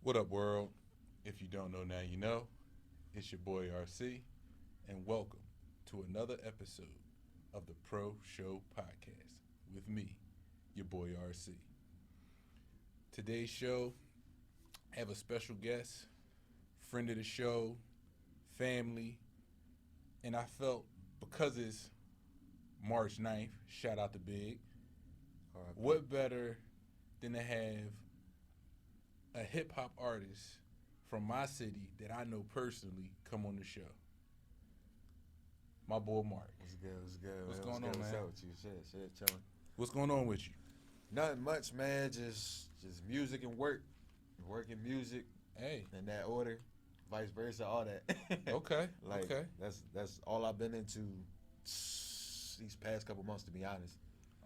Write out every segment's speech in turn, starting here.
What up, world? If you don't know now, you know. It's your boy RC, and welcome to another episode of the Pro Show Podcast with me, your boy RC. Today's show, I have a special guest, friend of the show, family, and I felt because it's March 9th, shout out to Big, what better than to have a hip hop artist from my city that I know personally come on the show. My boy Marq. What's good? What's good? What's man? going on, What's man? up with you? Shit, chilling. What's going on with you? Nothing much, man. Just music and work, working music Hey, in that order, vice versa, all that. okay, Like okay. that's all I've been into these past couple months, to be honest.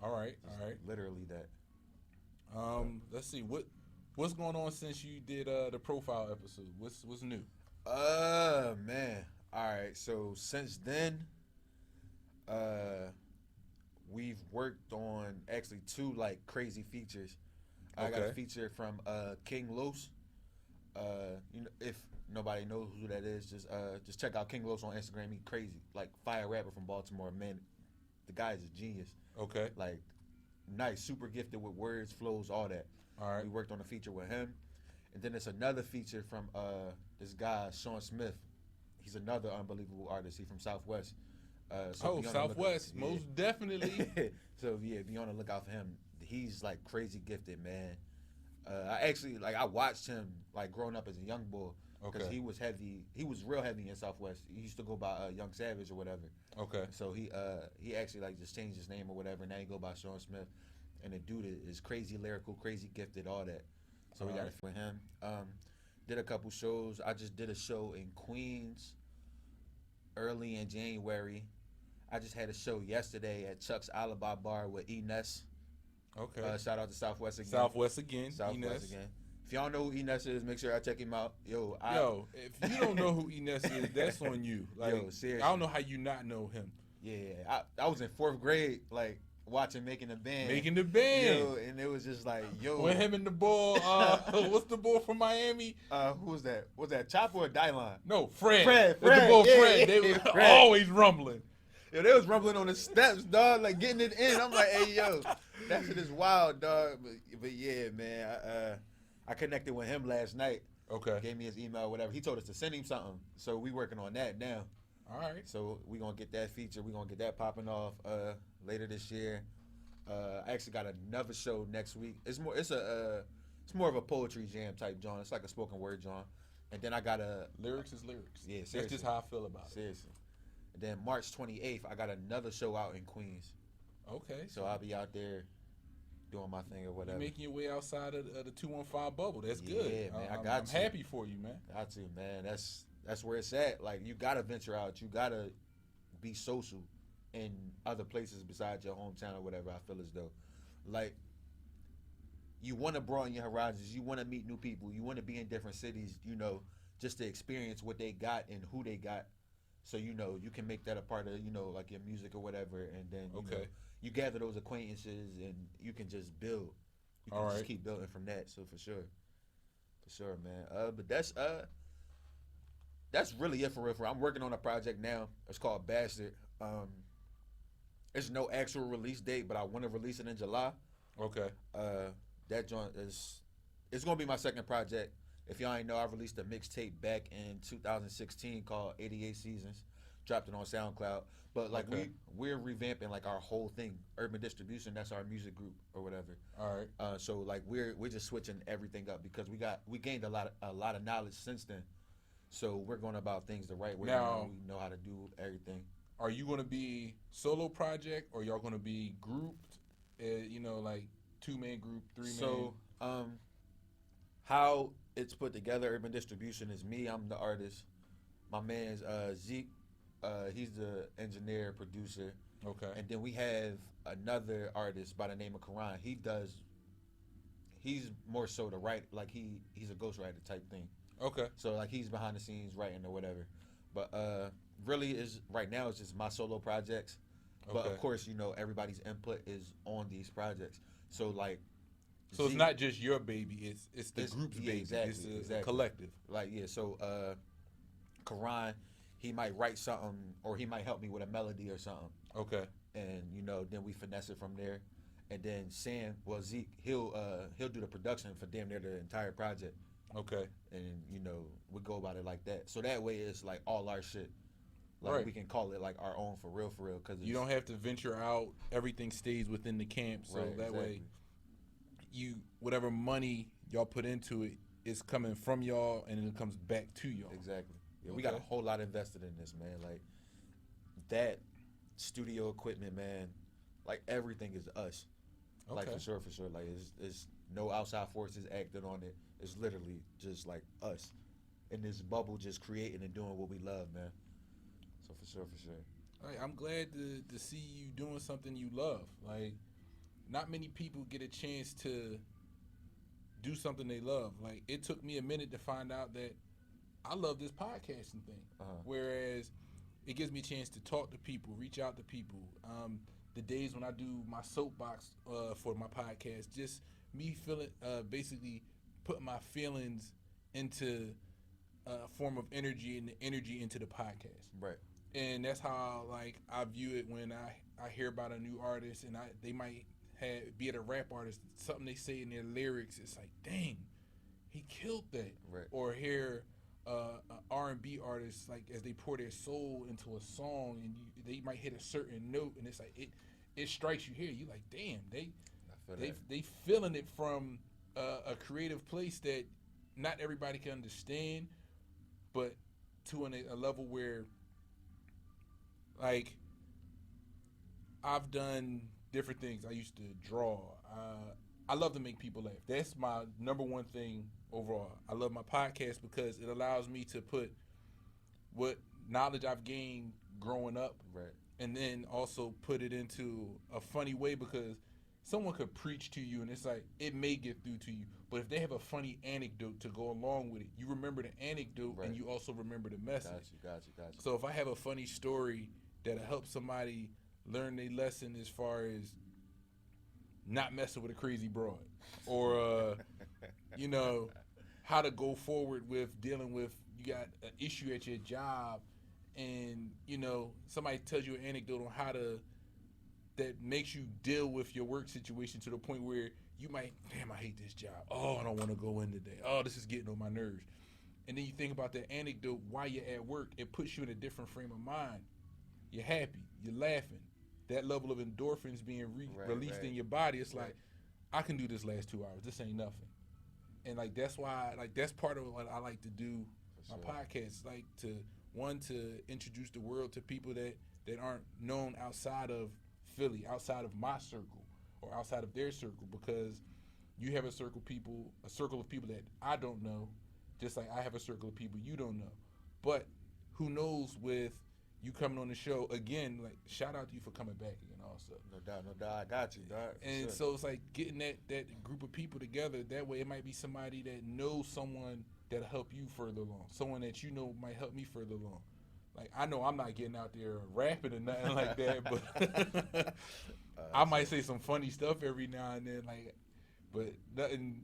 All right, Just all right. literally that. Let's see what's going on since you did the profile episode. What's new? Man. All right. So since then, we've worked on actually two like crazy features. I got a Okay. feature from King Los. You know, if nobody knows who that is, just check out King Los on Instagram. He crazy, like fire rapper from Baltimore. Man, the guy is a genius. Okay, Like nice, super gifted with words, flows, all that. all right. We worked on a feature with him, and then there's another feature from this guy Sean Smith. He's another unbelievable artist. He's from Southwest. Oh, be on the Southwest, lookout- most definitely. So yeah, be on the lookout for him. He's like crazy gifted, man. I actually I watched him like growing up as a young boy because Okay. he was heavy. He was real heavy in Southwest. He used to go by Young Savage or whatever. Okay, So he actually like just changed his name or whatever. Now he go by Sean Smith, and the dude is crazy lyrical, crazy gifted, all that. So we got Alright. it for him. Did a couple shows. I just did a show in Queens early in January. I just had a show yesterday at Chuck's Alibi Bar with Ines. okay. Shout out to Southwest again. Southwest again. Southwest Ines. again. If y'all know who Ines is, make sure I check him out. Yo, If you don't know who Ines is, that's on you. Like, Yo, seriously. I don't know how you not know him. yeah, I was in 4th grade, like watching Making the Band. Making the band. Yo, and it was just like, yo. When him and the boy, what's the boy from Miami? Who was that? Was that Chopper or Dylon? No, Fred. Fred, With the boy yeah, Fred. yeah, They yeah, were Fred. always rumbling. Yo, they was rumbling on the steps, dog, like getting it in. I'm like, hey, yo, that shit is wild, dog. But yeah, man, I connected with him last night. Okay. Gave me his email, or whatever. He told us to send him something, so we working on that now. All right. So we gonna get that feature. We gonna get that popping off later this year. I actually got another show next week. It's more of a poetry jam type John. It's like a spoken word John. And then I got a Lyrics is lyrics. Yeah, That's seriously. just how I feel about it. seriously. And then March 28th, I got another show out in Queens. Okay. So I'll be out there doing my thing or You're whatever. making your way outside of the 215 bubble. That's Yeah, good. man, I I'm, got I'm you. happy for you, man. Got to, man. That's where it's at. Like you gotta venture out. You gotta be social in other places besides your hometown or whatever. I feel as though, like, you want to broaden your horizons. You want to meet new people. You want to be in different cities. You know, just to experience what they got and who they got. So you know you can make that a part of like your music or whatever, and then you know, Okay. you gather those acquaintances and you can just build. You can All just right. keep building from that. So for sure, man. But that's really it for real. I'm working on a project now. It's called Bastard. There's no actual release date, but I want to release it in July. Okay. That joint it's gonna be my second project. If y'all ain't know, I released a mixtape back in 2016 called 88 Seasons. Dropped it on SoundCloud. But like Okay. we're revamping like our whole thing. Urban Distribution, that's our music group or whatever. All right. So like we're just switching everything up because we gained a lot of knowledge since then. So we're going about things the right way. Now- We know how to do everything. Are you going to be solo project or y'all going to be grouped? Like 2-man group, 3-man. So how it's put together, Urban Distribution is me. I'm the artist. My man's Zeke. He's the engineer, producer. Okay. And then we have another artist by the name of Karan. He's more so the write, like he's a ghostwriter type thing. Okay. So like he's behind the scenes writing or whatever. But really is right now it's just my solo projects. But Okay. of course, everybody's input is on these projects. So like So it's not just your baby; it's the group's baby. Exactly, It's a exactly. collective. Like so Karan, he might write something or he might help me with a melody or something. Okay. And then we finesse it from there. And then Sam, well Zeke, he'll do the production for damn near the entire project. Okay. And we go about it like that. So that way it's like all our shit. Like right. We can call it like our own for real, because you don't have to venture out. Everything stays within the camp, so right, that exactly. way, whatever money y'all put into it is coming from y'all, and it comes back to y'all. Exactly. Yeah, okay. We got a whole lot invested in this, man. Like that studio equipment, man. Like everything is us. Okay. Like for sure. Like it's no outside forces acting on it. It's literally just like us in this bubble, just creating and doing what we love, man. So for sure. All right, I'm glad to see you doing something you love. Like, not many people get a chance to do something they love. Like, it took me a minute to find out that I love this podcasting thing. Whereas it gives me a chance to talk to people, reach out to people. The days when I do my soapbox for my podcast, just me feeling, basically putting my feelings into a form of energy and the energy into the podcast. Right. And that's how I view it when I hear about a new artist and they might be it a rap artist, something they say in their lyrics, it's like, dang, he killed that. Right. Or hear R&B artist, like as they pour their soul into a song and they might hit a certain note and it's like it strikes you here. You like, damn, they feeling it from a creative place that not everybody can understand, but to a level where, like, I've done different things. I used to draw. I love to make people laugh. That's my number one thing overall. I love my podcast because it allows me to put what knowledge I've gained growing up, right, and then also put it into a funny way, because someone could preach to you and it's like it may get through to you, but if they have a funny anecdote to go along with it, you remember the anecdote, right, and you also remember the message. Got you. So if I have a funny story that'll help somebody learn their lesson as far as not messing with a crazy broad, or how to go forward with dealing with, you got an issue at your job and somebody tells you an anecdote on how to, that makes you deal with your work situation to the point where you might, damn, I hate this job. Oh, I don't want to go in today. Oh, this is getting on my nerves. And then you think about that anecdote while you're at work, it puts you in a different frame of mind. You're happy, you're laughing. That level of endorphins being released in your body, it's like, I can do this last 2 hours. This ain't nothing. And that's why, that's part of what I like to do. My podcast, to introduce the world to people that aren't known outside of Philly, outside of my circle or outside of their circle, because you have a circle of people that I don't know, just like I have a circle of people you don't know. But who knows, with you coming on the show again, shout out to you for coming back again also. No doubt. I got you, dog. And so it's like getting that group of people together. That way it might be somebody that knows someone that'll help you further along. Someone that might help me further along. I know I'm not getting out there rapping or nothing like that, but I might say some funny stuff every now and then. But nothing,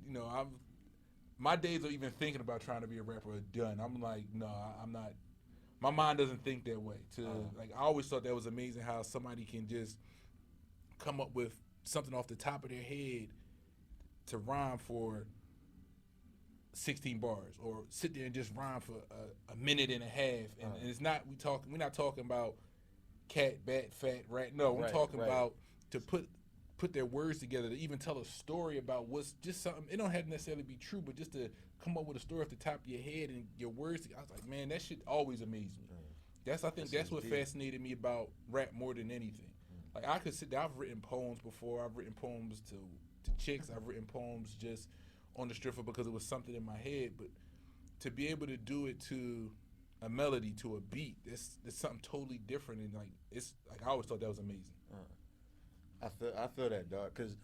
my days of even thinking about trying to be a rapper are done. I'm like, no, I'm not. My mind doesn't think that way. I always thought that was amazing how somebody can just come up with something off the top of their head to rhyme for 16 bars, or sit there and just rhyme for a minute and a half, and it's not, we're not talking about cat, bat, fat, rat. No, we're talking about to put their words together to even tell a story about what's just something. It don't have to necessarily be true, but just to come up with a story off the top of your head and your words. I was like, man, that shit always amazed me. I think that's what fascinated me about rap more than anything. I could sit there. I've written poems before. I've written poems to chicks. I've written poems just on the strip because it was something in my head. But to be able to do it to a melody, to a beat, it's something totally different. And I always thought that was amazing. I feel that, dog, because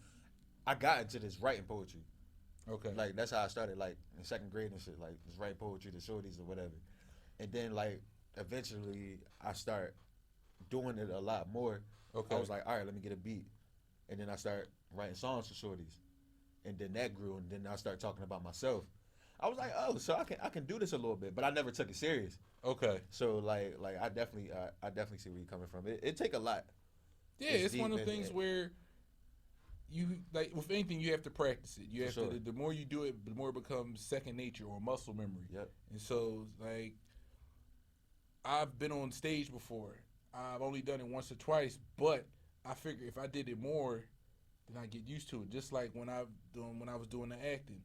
I got into this writing poetry. Okay. That's how I started, in second grade and shit, just write poetry to shorties or whatever. And then, eventually I start doing it a lot more. Okay. I was like, all right, let me get a beat. And then I start writing songs for shorties. and then that grew, and then I started talking about myself. I was like, oh, so I can do this a little bit, but I never took it serious. Okay. So like I definitely see where you're coming from. It take a lot. Yeah, it's one of the things where you, like with anything, you have to practice it. You have to. The more you do it, the more it becomes second nature or muscle memory. Yep. And so like, I've been on stage before. I've only done it once or twice, but I figure if I did it more, then I get used to it. Just like when I was doing the acting.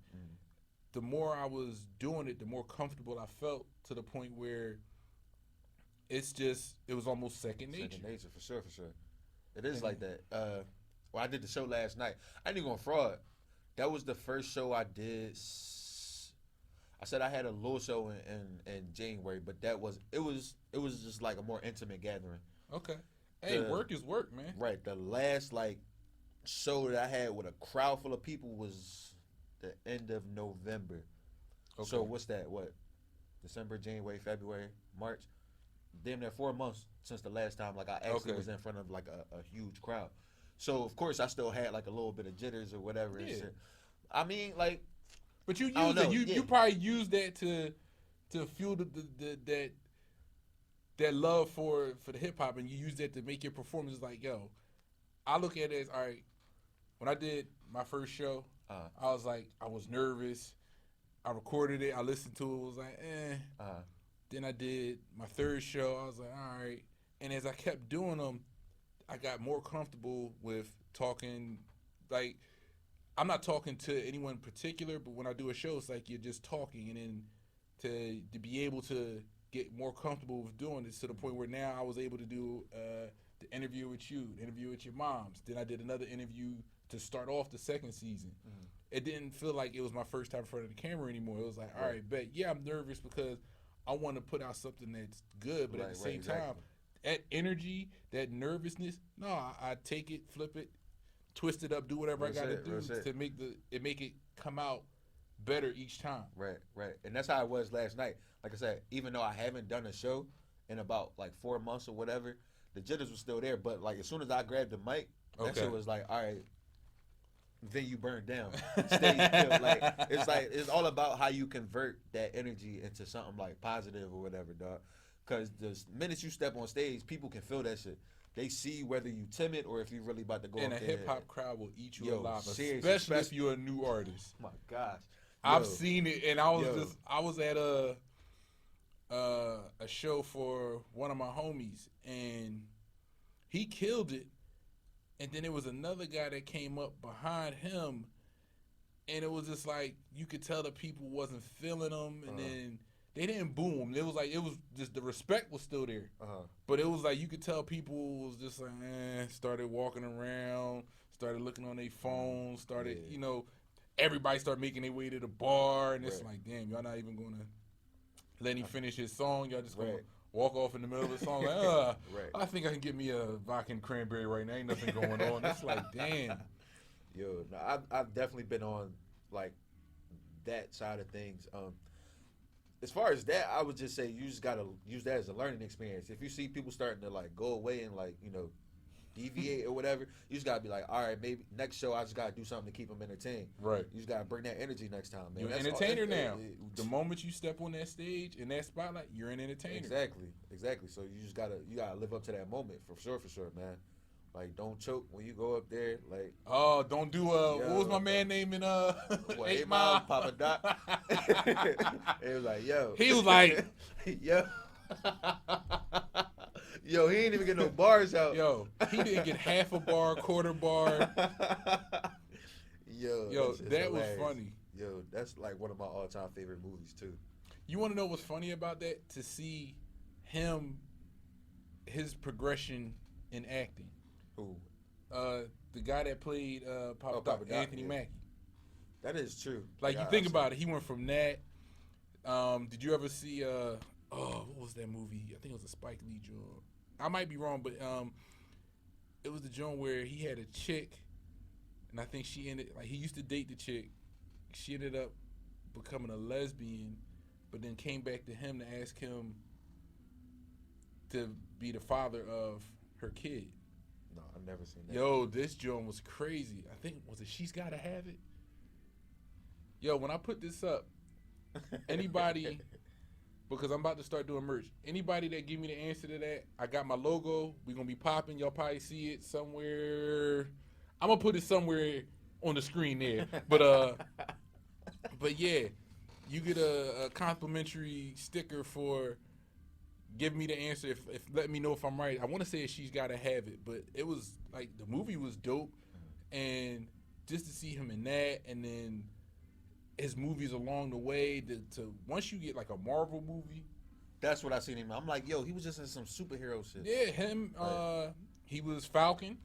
The more I was doing it, the more comfortable I felt, to the point where it was almost second nature. Second nature, for sure. It is like that. Well, I did the show last night. I didn't go on fraud. That was the first show I did. I said I had a little show in January, but it was just like a more intimate gathering. Okay. Hey, work is work, man. Right. The last like show that I had with a crowd full of people was the end of November. Okay. So what's that? What? December, January, February, March? Damn near 4 months since the last time like I actually was in front of like a huge crowd. So of course I still had like a little bit of jitters or whatever. Yeah. And shit. I mean, like, but you used it. You probably used that to fuel that love for the hip hop, and you used that to make your performances like, yo. I look at it as, all right, when I did my first show, I was like, I was nervous. I recorded it. I listened to it. Was like, Then I did my third show. I was like, all right. And as I kept doing them, I got more comfortable with talking. Like, I'm not talking to anyone in particular, but when I do a show, it's like you're just talking. And then to be able to get more comfortable with doing this, to the point where now I was able to do the interview with you, the interview with your moms. Then I did another interview to start off the second season. Mm-hmm. It didn't feel like it was my first time in front of the camera anymore. It was like, all right, bet. Yeah, I'm nervous because I want to put out something that's good, but at the same time, that energy, that nervousness, no, I take it, flip it, twist it up, do whatever I got to do to make it come out better each time. Right. And that's how it was last night. Like I said, even though I haven't done a show in about like 4 months or whatever, the jitters were still there. But like as soon as I grabbed the mic, that shit was like, all right, then you burn down. Like it's all about how you convert that energy into something like positive or whatever, dog. Because the minute you step on stage, people can feel that shit. They see whether you timid or if you really about to go. And a hip hop crowd will eat you alive, especially if you're a new artist. Oh my gosh, I've seen it, and I was at a show for one of my homies, and he killed it. And then there was another guy that came up behind him, and it was just like you could tell the people wasn't feeling him, and then they didn't boo him. It was just the respect was still there, but it was like you could tell people was just like started walking around, started looking on their phones, started everybody started making their way to the bar, and it's like, damn, y'all not even gonna let him finish his song. Y'all just gonna walk off in the middle of the song like, I think I can get me a vodka and cranberry right now. Ain't nothing going on. It's like, damn. Yo, no, I've definitely been on like that side of things. As far as that, I would just say you just gotta use that as a learning experience. If you see people starting to like go away and like deviate or whatever, you just gotta be like, all right, maybe next show I just gotta do something to keep them entertained. Right. You just gotta bring that energy next time, man. You're an entertainer now. The moment you step on that stage in that spotlight, you're an entertainer. Exactly. So you gotta live up to that moment for sure, man. Like, don't choke when you go up there. Like, don't do what was my man name in 8 Mile? Papa Doc. It was like, yo. He was like, yo. Yo, he ain't even get no bars out. Yo, he didn't get half a bar, quarter bar. Yo, that was funny. Yo, that's like one of my all-time favorite movies too. You want to know what's funny about that? To see his progression in acting. Who? The guy that played Papa Doc, Anthony Mackie. That is true. Like, you think about it, he went from that. Did you ever see what was that movie? I think it was a Spike Lee joint. I might be wrong, but it was the joint where he had a chick, and I think she ended, like, he used to date the chick. She ended up becoming a lesbian, but then came back to him to ask him to be the father of her kid. No, I've never seen that. Yo, this joint was crazy. I think, was it She's Gotta Have It? Yo, when I put this up, anybody, because I'm about to start doing merch, anybody that give me the answer to that, I got my logo. We're going to be popping. Y'all probably see it somewhere. I'm going to put it somewhere on the screen there. But yeah, you get a complimentary sticker for giving me the answer. If let me know if I'm right. I want to say She's Gotta Have It, but it was like the movie was dope, and just to see him in that, and then his movies along the way. To once you get like a Marvel movie, That's what I seen him. I'm like, yo, he was just in some superhero shit. yeah, him. Right. He was Falcon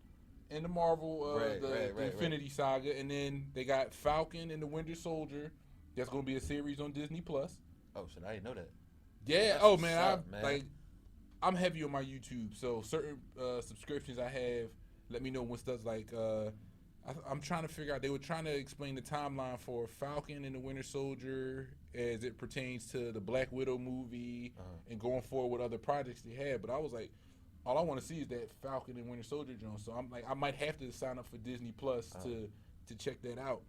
in the Marvel, the Infinity Saga, and then they got Falcon and the Winter Soldier. That's gonna be a series on Disney Plus. Oh shit, I didn't know that. Yeah. That's Oh man, up, man. like I'm heavy on my YouTube, so certain subscriptions I have let me know when stuff's like. I'm trying to figure out. They were trying to explain the timeline for Falcon and the Winter Soldier as it pertains to the Black Widow movie and going forward with other projects they had. But I was like, all I want to see is that Falcon and Winter Soldier joint. So I'm like, I might have to sign up for Disney Plus to check that out.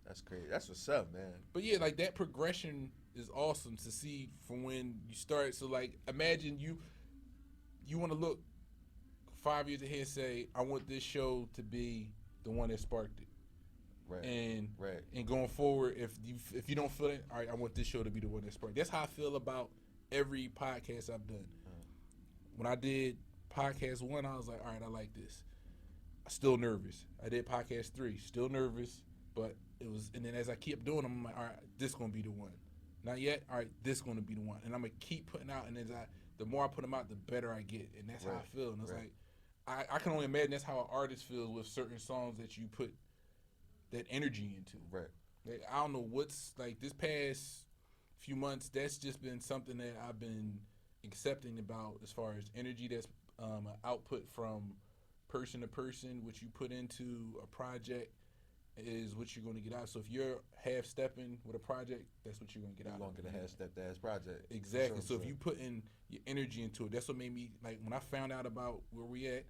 That's crazy. That's what's up, man. But yeah, like that progression is awesome to see from when you start. So like, imagine you want to look 5 years ahead and say, I want this show to be the one that sparked it. Right. And going forward, if you don't feel it, all right, I want this show to be the one that sparked. That's how I feel about every podcast I've done. When I did podcast 1, I was like, all right, I like this. Still nervous. I did podcast 3, still nervous, but it was. And then as I keep doing them, I'm like, all right, this gonna be the one. Not yet. All right, this gonna be the one. And I'm gonna keep putting out. And the more I put them out, the better I get. And that's how I feel. And it's like, I can only imagine that's how an artist feels with certain songs that you put that energy into. Right. Like, I don't know what's like this past few months. That's just been something that I've been accepting about as far as energy. That's an output from person to person. What you put into a project is what you're going to get out. So if you're half stepping with a project, that's what you're going to get out. You're going to get a half stepped ass project. Exactly. Sure, so if you put in your energy into it, that's what made me like when I found out about where we at,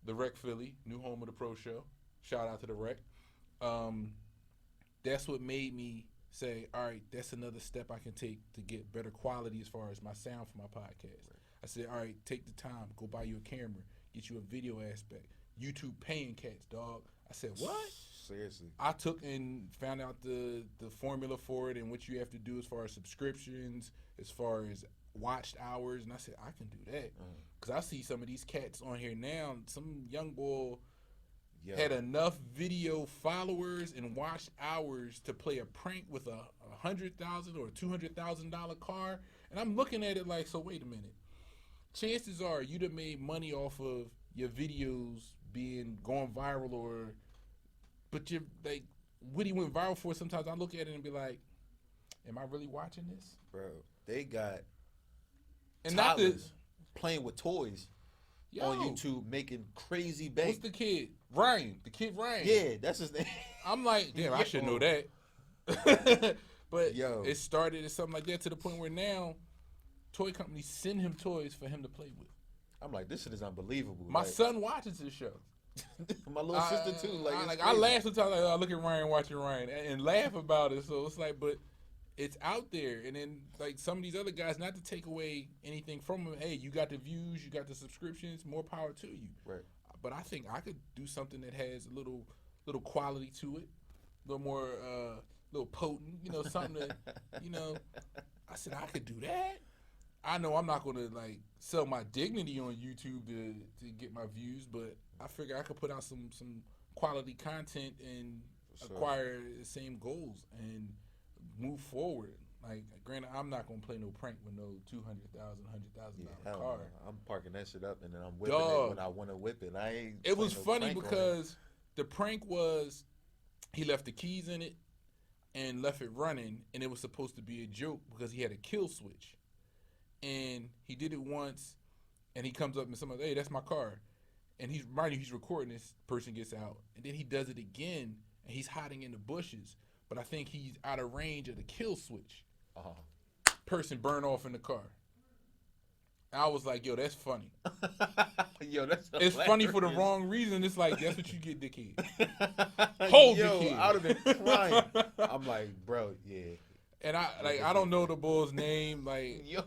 the Rec Philly, new home of the Pro Show. Shout out to the Rec. That's what made me say, all right, that's another step I can take to get better quality as far as my sound for my podcast. Right. I said, all right, take the time, go buy you a camera, get you a video aspect. YouTube paying cats, dog. I said, what? Seriously. I took and found out the formula for it and what you have to do as far as subscriptions, as far as watched hours, and I said, I can do that. Because I see some of these cats on here now, some young boy had enough video followers and watched hours to play a prank with a $100,000 or $200,000 car. And I'm looking at it like, so wait a minute. Chances are you'd have made money off of your videos going viral, but you're like, what he went viral for, sometimes I look at it and be like, am I really watching this? Bro, they got and toddlers playing with toys on YouTube, making crazy bank. What's the kid? Ryan. The kid Ryan. Yeah, that's his name. I'm like, damn, I should know that. But it started as something like that to the point where now toy companies send him toys for him to play with. I'm like, this shit is unbelievable. My son watches this show. My little sister too. I laugh sometimes. Like, I look at Ryan watching Ryan and laugh about it. So it's like, but it's out there. And then like some of these other guys, not to take away anything from them. Hey, you got the views, you got the subscriptions. More power to you. Right. But I think I could do something that has a little quality to it, a little more, little potent. You know, something that, you know. I said I could do that. I know I'm not going to like sell my dignity on YouTube to get my views, but I figure I could put out some quality content and acquire the same goals and move forward. Like, granted, I'm not going to play no prank with no $200,000, $100,000 car. I'm parking that shit up and then I'm whipping it when I want to whip it. It was funny because the prank was he left the keys in it and left it running, and it was supposed to be a joke because he had a kill switch. And he did it once, and he comes up and somebody, hey, that's my car. And he's recording this, person gets out. And then he does it again, and he's hiding in the bushes. But I think he's out of range of the kill switch. Person burned off in the car. I was like, yo, that's funny. Yo, that's It's funny for the hilarious. wrong reason. It's like, that's what you get, dickhead. Hold Yo, the kid. I would have been crying. I'm like, bro, yeah. And I don't know the bull's name. Like, Yo.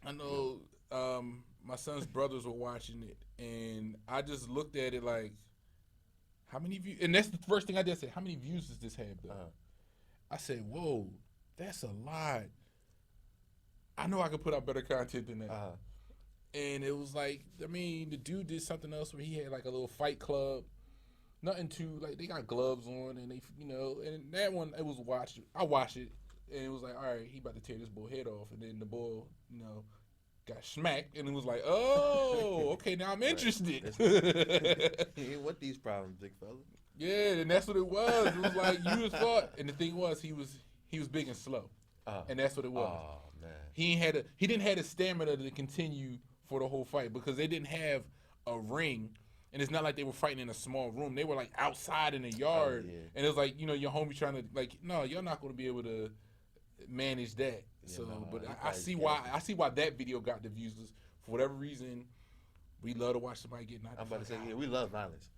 I know my son's brothers were watching it, and I just looked at it like, how many views? And that's the first thing I did. I said, how many views does this have, though? I said, whoa, that's a lot. I know I could put out better content than that. And it was like, I mean, the dude did something else where he had like a little fight club. Nothing too, like, they got gloves on, and they, you know, and that one, it was watched. I watched it, and it was like, all right, he about to tear this bull head off. And then the bull, you know, got smacked, and it was like, oh, okay, now I'm interested. What these problems, big fella? Yeah, and that's what it was. It was like, you just thought, and the thing was, he was big and slow, and that's what it was. Oh man, he didn't have the stamina to continue for the whole fight because they didn't have a ring. And it's not like they were fighting in a small room. They were like outside in the yard. Yeah. And it was like, you know, your homie trying to, like, no, you're not going to be able to manage that. Yeah, so, but I see why that video got the views. For whatever reason, we love to watch somebody get knocked out. I'm about to say, yeah, we love violence.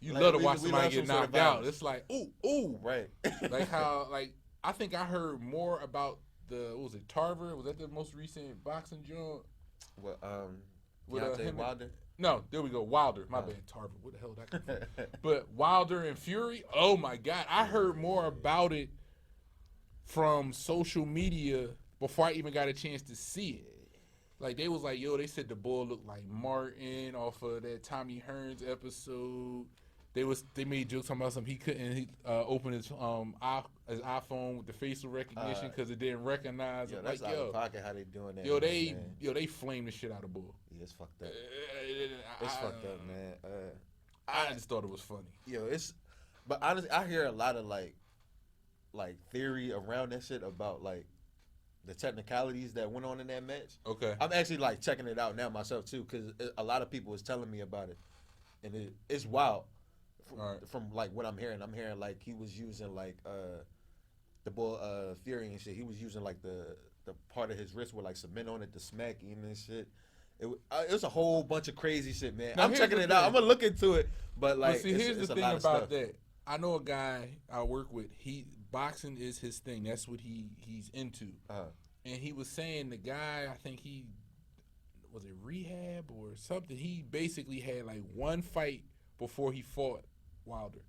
You love to watch somebody get knocked out. It's like, ooh. Right. Like how, like, I think I heard more about what was it, Tarver? Was that the most recent boxing joint? What, Deontay Wilder? No, there we go. Wilder. My bad. Tarver. What the hell did that come from? But Wilder and Fury, oh my God. I heard more about it from social media before I even got a chance to see it. Like, they was like, yo, they said the bull looked like Martin off of that Tommy Hearns episode. They made jokes about something. He couldn't open his iPhone with the facial recognition because it didn't recognize. Yo, him. that's like, out of pocket how they doing that. They flamed the shit out of bull. Yeah, it's fucked up. It's fucked up, man. I just thought it was funny. Yo, but honestly, I hear a lot of like theory around that shit about like the technicalities that went on in that match. Okay. I'm actually like checking it out now myself too because a lot of people was telling me about it, and it's wild. From like what I'm hearing like he was using like the bull Fury and shit. He was using like the part of his wrist with like cement on it to smack him and shit. It was a whole bunch of crazy shit, man. Now, I'm checking it out. I'm gonna look into it, but like, see, here's the thing about that. I know a guy I work with. Boxing is his thing. That's what he's into. And he was saying the guy, I think he was it rehab or something. He basically had like one fight before he fought Wilder.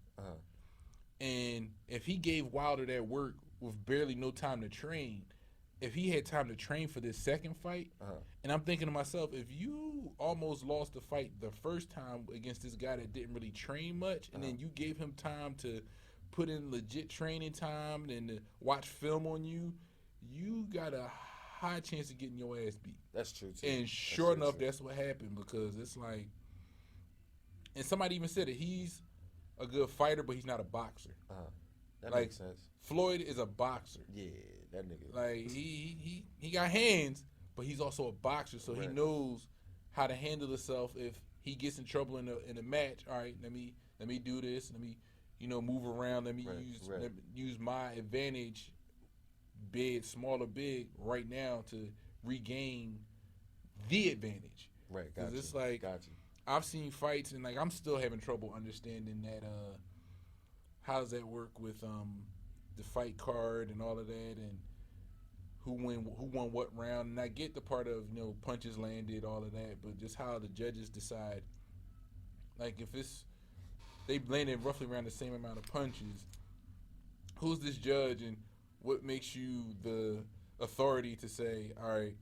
And if he gave Wilder that work with barely no time to train, if he had time to train for this second fight, and I'm thinking to myself, if you almost lost the fight the first time against this guy that didn't really train much, and then you gave him time to put in legit training time and to watch film on you, you got a high chance of getting your ass beat. That's true too. And sure enough, that's what happened because it's like, and somebody even said it, he's a good fighter, but he's not a boxer. That makes sense. Floyd is a boxer. Yeah, that nigga. Like he got hands, but he's also a boxer, so he knows how to handle himself if he gets in trouble in a match. All right, let me do this. Let me move around. Let me use my advantage, big, smaller, big, right now to regain the advantage. Right, because it's like I've seen fights and like I'm still having trouble understanding that. How does that work with the fight card and all of that, and who won what round? And I get the part of punches landed, all of that, but just how the judges decide. Like if they landed roughly around the same amount of punches, who's this judge and what makes you the authority to say, all right,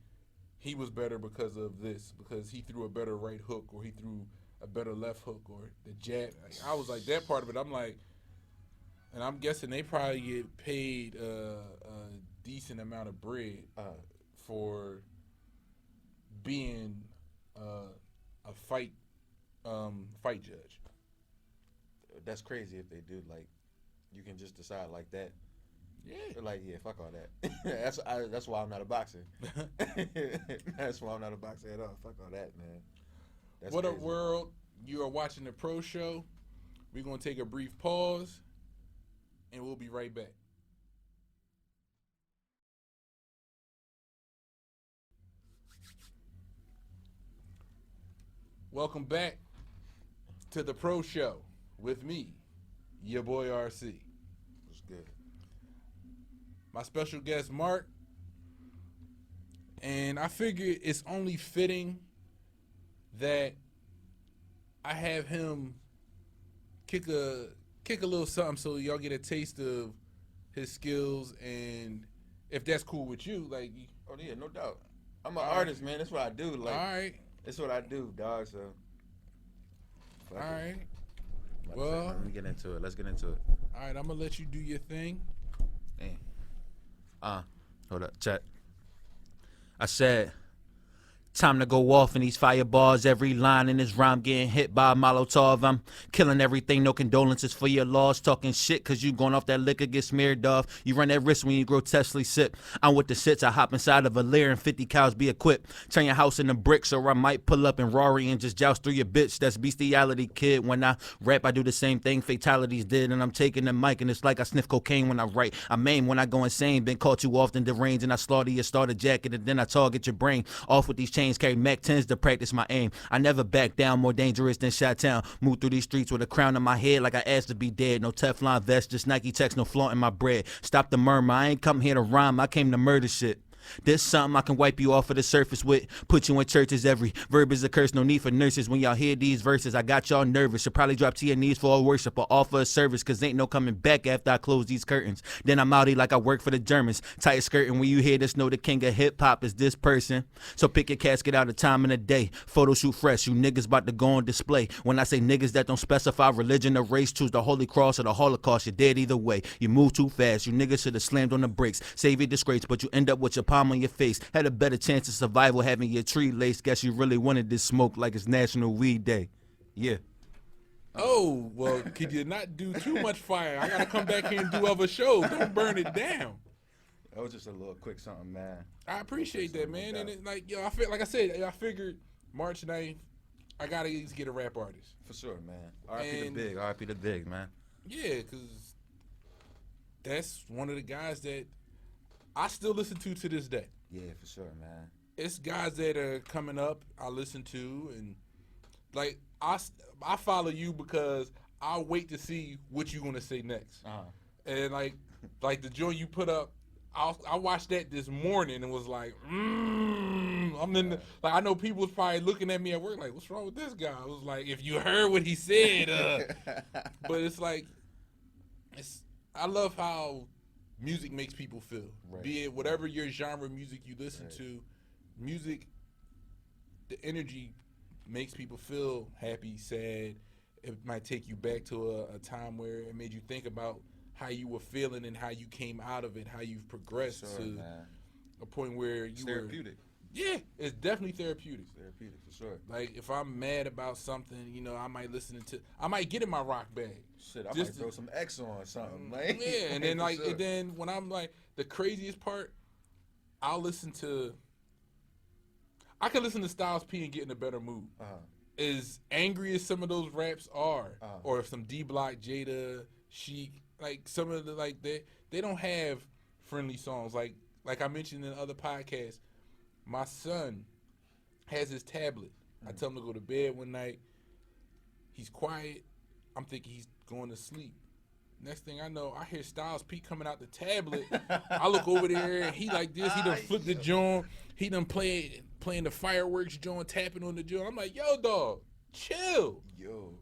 he was better because of this, because he threw a better right hook or he threw a better left hook or the jab. Like, I was like that part of it. I'm like. And I'm guessing they probably get paid a decent amount of bread for being a fight judge. That's crazy if they do. Like, you can just decide like that. Yeah. Like, yeah, fuck all that. That's why I'm not a boxer. That's why I'm not a boxer at all. Fuck all that, man. That's what crazy. Up, world? You are watching the Pro Show. We're gonna take a brief pause. And we'll be right back. Welcome back to the Pro Show with me, your boy RC. What's good? My special guest, Marq. And I figured it's only fitting that I have him kick a little something so y'all get a taste of his skills, and if that's cool with you, like. Oh yeah, no doubt. I'm an artist, man. That's what I do. Like, all right. That's what I do, dog. So. All right. Well, let me get into it. Let's get into it. All right, I'm gonna let you do your thing. Damn. Hold up, chat. I said, time to go off in these fireballs. Every line in this rhyme getting hit by a Molotov. I'm killing everything, no condolences for your loss. Talking shit cause you going off that liquor, get smeared off. You run that risk when you grotesquely sip. I'm with the sits, I hop inside of a Lear and 50 cows be equipped. Turn your house into bricks, or I might pull up in Rory and just joust through your bitch. That's bestiality, kid. When I rap, I do the same thing fatalities did. And I'm taking the mic and it's like I sniff cocaine when I write. I maim when I go insane. Been caught too often deranged and I slaughter your starter jacket and then I target your brain. Off with these chains, carry Mac 10s to practice my aim. I never back down, more dangerous than Chi-Town. Move through these streets with a crown on my head like I asked to be dead. No Teflon vest, just Nike Techs, no flaunting my bread. Stop the murmur, I ain't come here to rhyme, I came to murder shit. This something I can wipe you off of the surface with. Put you in churches, every verb is a curse. No need for nurses when y'all hear these verses. I got y'all nervous. Should probably drop to your knees for a worship or offer a service. Cause ain't no coming back after I close these curtains. Then I'm outie like I work for the Germans. Tight skirting when you hear this, know the king of hip hop is this person. So pick your casket out of time and a day. Photo shoot fresh, you niggas about to go on display. When I say niggas that don't specify religion or race, choose the Holy Cross or the Holocaust, you're dead either way. You move too fast, you niggas should have slammed on the brakes. Save your disgrace, but you end up with your palm on your face. Had a better chance of survival having your tree laced. Guess you really wanted this smoke like it's National Weed Day. Yeah. Oh, well, could you not do too much fire? I gotta come back here and do other shows. Don't burn it down. That was just a little quick something, man. I appreciate that, man. And it, like, yo, I feel like I said, I figured March 9th, I gotta at least get a rap artist. For sure, man. R.I.P. the Big. R.I.P. the Big, man. Yeah, because that's one of the guys that I still listen to this day. Yeah, for sure, man. It's guys that are coming up I listen to, and like I follow you because I wait to see what you're gonna say next. And like the joint you put up, I watched that this morning and was like, I'm in the, like, I know people was probably looking at me at work like, what's wrong with this guy? I was like, if you heard what he said, but it's like, I love how music makes people feel. Right. Be it whatever your genre of music you listen to, music, the energy makes people feel happy, sad. It might take you back to a time where it made you think about how you were feeling and how you came out of it, how you've progressed to a point where you were therapeutic. Yeah, it's definitely therapeutic. It's therapeutic for sure. Like if I'm mad about something, you know, I might get in my rock bag. Shit, I might throw some X on or something, man. Yeah, and then like, and then when I'm like, the craziest part, I can listen to Styles P and get in a better mood. As angry as some of those raps are, or if some D Block, Jada, Chic, like some of the they don't have friendly songs. Like I mentioned in other podcasts, my son has his tablet. I tell him to go to bed one night. He's quiet. I'm thinking he's going to sleep. Next thing I know, I hear Styles P coming out the tablet. I look over there, and he like this. He done flipped the joint. He done playing the fireworks joint, tapping on the joint. I'm like, yo, dog, chill. Yo,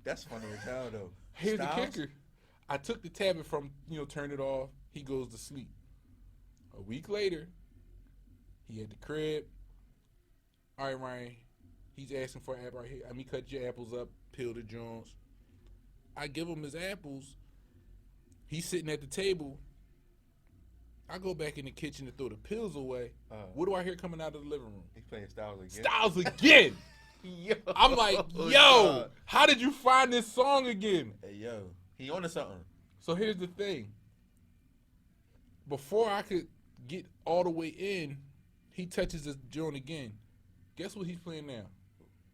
that's funny as hell, though. Here's Styles? The kicker. I took the tablet from, turn it off. He goes to sleep. A week later, he at the crib. All right, Ryan, he's asking for an apple right here. Let me cut your apples up, peel the joints. I give him his apples. He's sitting at the table. I go back in the kitchen to throw the pills away. What do I hear coming out of the living room? He's playing Styles again. Styles again. Yo, I'm like, yo, how did you find this song again? Hey, yo, he on to something. So here's the thing. Before I could get all the way in, he touches this joint again. Guess what he's playing now?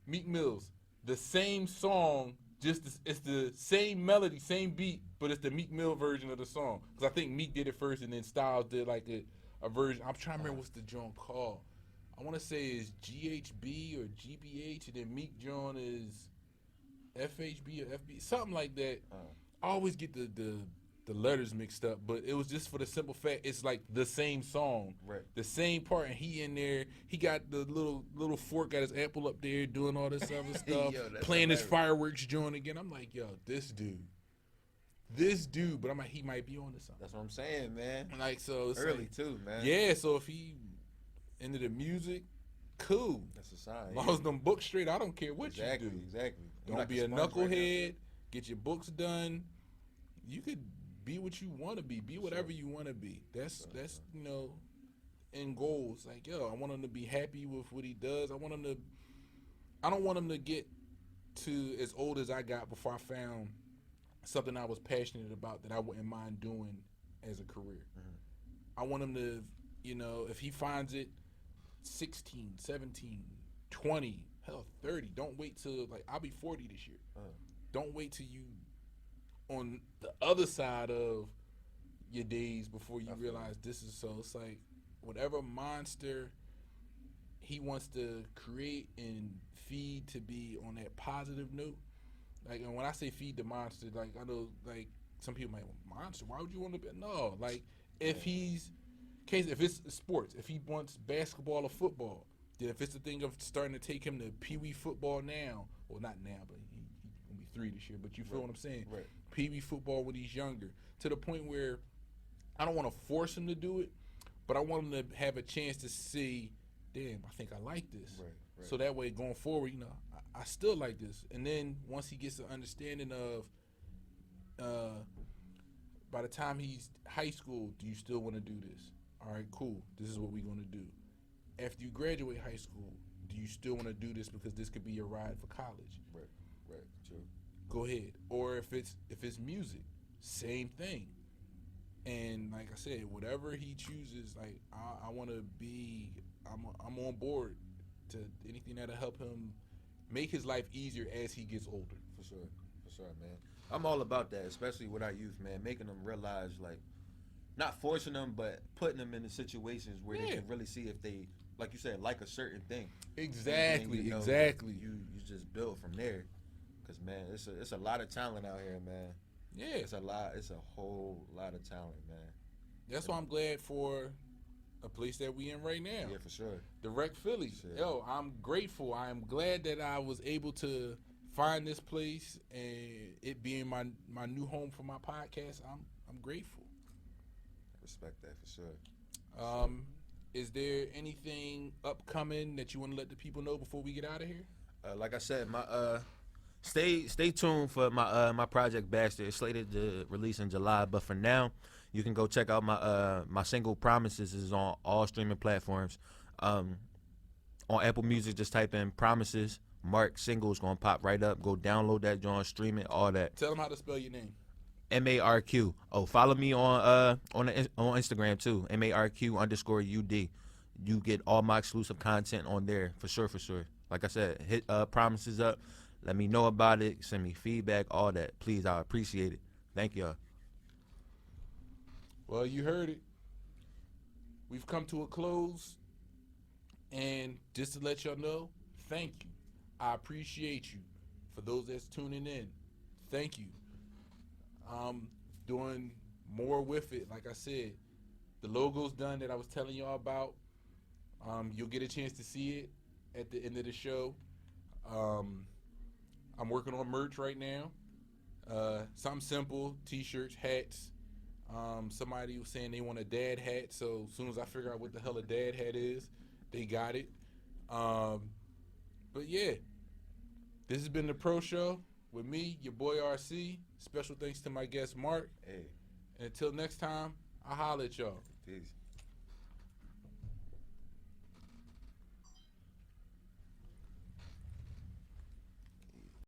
Meek Mill's. The same song, it's the same melody, same beat, but it's the Meek Mill version of the song. Because I think Meek did it first and then Styles did like a version. I'm trying to remember what's the joint called. I want to say is GHB or GBH, and then Meek John is FHB or FB, something like that. I always get the letters mixed up, but it was just for the simple fact it's like the same song, Right. the same part, and he in there. He got the little fork, got his apple up there, doing all this other stuff, Yo, playing his hilarious. fireworks joint again. I'm like, yo, this dude, but I'm like, he might be on to something. That's what I'm saying, man. Like, so it's Early like, too, man. yeah. So if he into the music, cool. That's a sign. As long as them books straight, I don't care what Exactly, you do. exactly. You're Don't like be a sponge right now. knucklehead. Get your books done. You could be what you want to be. Be whatever you want to be. That's you know, end goals. Like, yo, I want him to be happy with what he does. I don't want him to get to as old as I got before I found something I was passionate about that I wouldn't mind doing as a career. I want him to, you know, if he finds it 16, 17, 20, hell, 30, don't wait till, like, I'll be 40 this year. Don't wait till you on the other side of your days before you realize this is so. It's like whatever monster he wants to create and feed to be on that positive note. Like, and when I say feed the monster, like, I know, like, some people might, monster, why would you want to be? No, like, if if it's sports, if he wants basketball or football, then if it's the thing of starting to take him to Pee-wee football now, well, not now, but he gonna be 3 this year, but you feel what I'm saying? Right. Pee-wee football when he's younger, to the point where I don't want to force him to do it, but I want him to have a chance to see, damn, I think I like this. Right. So that way, going forward, you know, I still like this. And then once he gets the understanding of, by the time he's high school, do you still want to do this? All right, cool. This is what we're going to do. After you graduate high school, do you still want to do this because this could be your ride for college? Right. True. Go ahead. Or if it's music, same thing. And like I said, whatever he chooses, like I want to be, I'm on board to anything that'll help him make his life easier as he gets older. For sure, man. I'm all about that, especially with our youth, man. Making them realize, like, not forcing them, but putting them in the situations where they can really see if they, like you said, like a certain thing. Exactly, And, you know, exactly. You just build from there, cause man, it's a lot of talent out here, man. Yeah, It's a whole lot of talent, man. That's why I'm glad for a place that we in right now. Yeah, for sure. The Rec Philly. Shit. Yo, I'm grateful. I am glad that I was able to find this place and it being my new home for my podcast. I'm grateful. Respect that for sure. Is there anything upcoming that you want to let the people know before we get out of here? Like I said, my stay tuned for my project Bastard. It's slated to release in July, but for now, you can go check out my single Promises is on all streaming platforms. On Apple Music, just type in Promises. Marq single is gonna pop right up. Go download that joint, stream it, all that. Tell them how to spell your name. Marq. Oh, follow me on Instagram too. MARQ_UD. You get all my exclusive content on there for sure. Like I said, hit Promises up. Let me know about it. Send me feedback, all that. Please, I appreciate it. Thank y'all. Well, you heard it. We've come to a close. And just to let y'all know, thank you. I appreciate you. For those that's tuning in, thank you. Doing more with it. Like I said, the logo's done that I was telling y'all about. You'll get a chance to see it at the end of the show. I'm working on merch right now. Something simple, t-shirts, hats. Somebody was saying they want a dad hat, so as soon as I figure out what the hell a dad hat is, they got it. But yeah, this has been the Pro Show with me, your boy RC. Special thanks to my guest Marq. Hey, And until next time, I'll holler at y'all. peace.